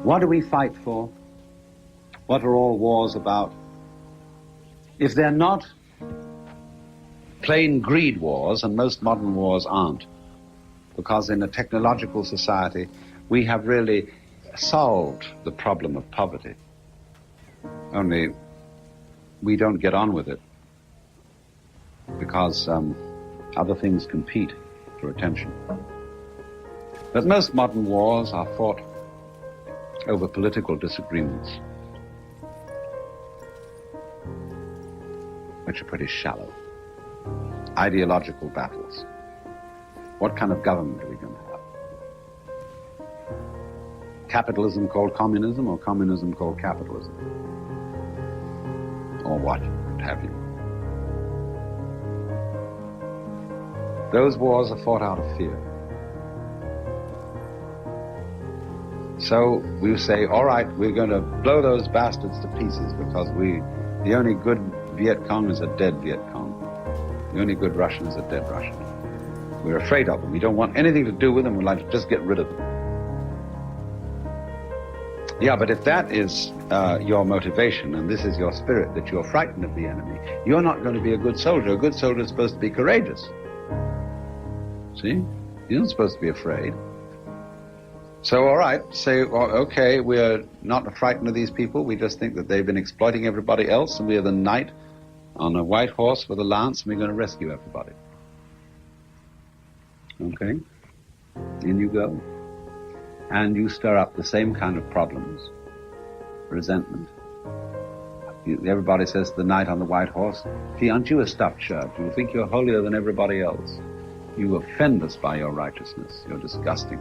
What do we fight for? What are all wars about? If they're not plain greed wars, and most modern wars aren't, because in a technological society we have really solved the problem of poverty. Only we don't get on with it because other things compete for attention. But most modern wars are fought over political disagreements, which are pretty shallow. Ideological battles. What kind of government are we going to have? Capitalism called communism, or communism called capitalism? Or what have you? Those wars are fought out of fear. So we say, all right, we're going to blow those bastards to pieces because the only good Viet Cong is a dead Viet Cong. The only good Russian is a dead Russian. We're afraid of them. We don't want anything to do with them. We'd like to just get rid of them. Yeah, but if that is your motivation and this is your spirit, that you're frightened of the enemy, you're not going to be a good soldier. A good soldier is supposed to be courageous. See? You're not supposed to be afraid. So, all right, say, well, okay, we're not frightened of these people. We just think that they've been exploiting everybody else, and we are the knight on a white horse with a lance, and we're going to rescue everybody. Okay? In you go. And you stir up the same kind of problems. Resentment. Everybody says to the knight on the white horse, gee, aren't you a stuffed shirt? You think you're holier than everybody else. You offend us by your righteousness. You're disgusting.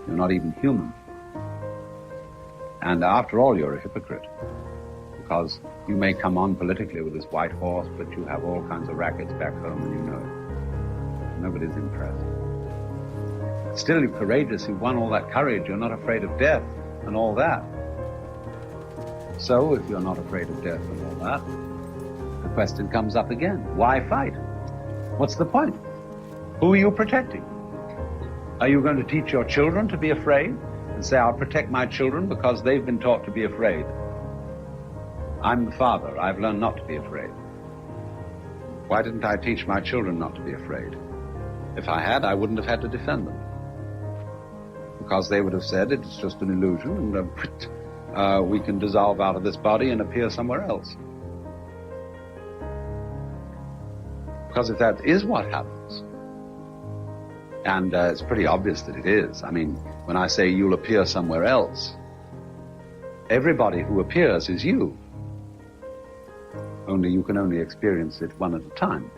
You're not even human. And after all, you're a hypocrite. Because you may come on politically with this white horse, but you have all kinds of rackets back home and you know it. Nobody's impressed. Still, you're courageous. You've won all that courage. You're not afraid of death and all that. So, if you're not afraid of death and all that, the question comes up again. Why fight? What's the point? Who are you protecting? Are you going to teach your children to be afraid and say, I'll protect my children because they've been taught to be afraid? I'm the father. I've learned not to be afraid. Why didn't I teach my children not to be afraid? If I had, I wouldn't have had to defend them. Because they would have said it's just an illusion and we can dissolve out of this body and appear somewhere else. Because if that is what happens, and it's pretty obvious that it is. I mean, when I say you'll appear somewhere else, everybody who appears is you. Only you can only experience it one at a time.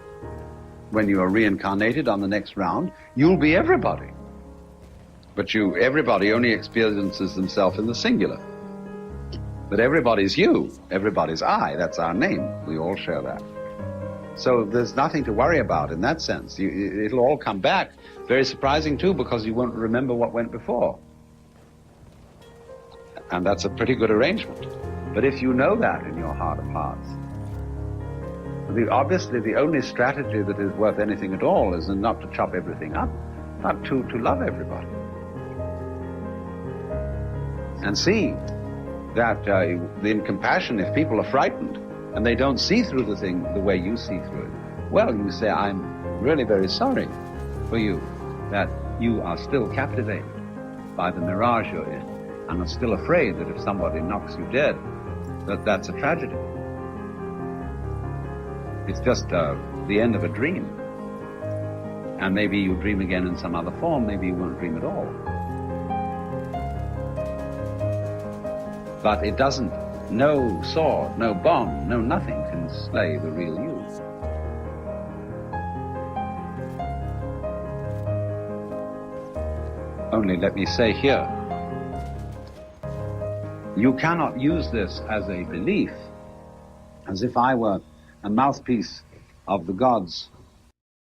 When you are reincarnated on the next round, you'll be everybody. But everybody only experiences themselves in the singular. But everybody's you, everybody's I, that's our name. We all share that. So there's nothing to worry about in that sense. It'll all come back. Very surprising too, because you won't remember what went before. And that's a pretty good arrangement. But if you know that in your heart of hearts, obviously the only strategy that is worth anything at all is not to chop everything up, but to love everybody. And see that in compassion, if people are frightened and they don't see through the thing the way you see through it, well, you say, I'm really very sorry for you that you are still captivated by the mirage you're in and are still afraid that if somebody knocks you dead, that's a tragedy. It's just the end of a dream. And maybe you dream again in some other form, maybe you won't dream at all. But it doesn't, no sword, no bomb, no nothing can slay the real you. Only let me say here, you cannot use this as a belief, as if I were a mouthpiece of the gods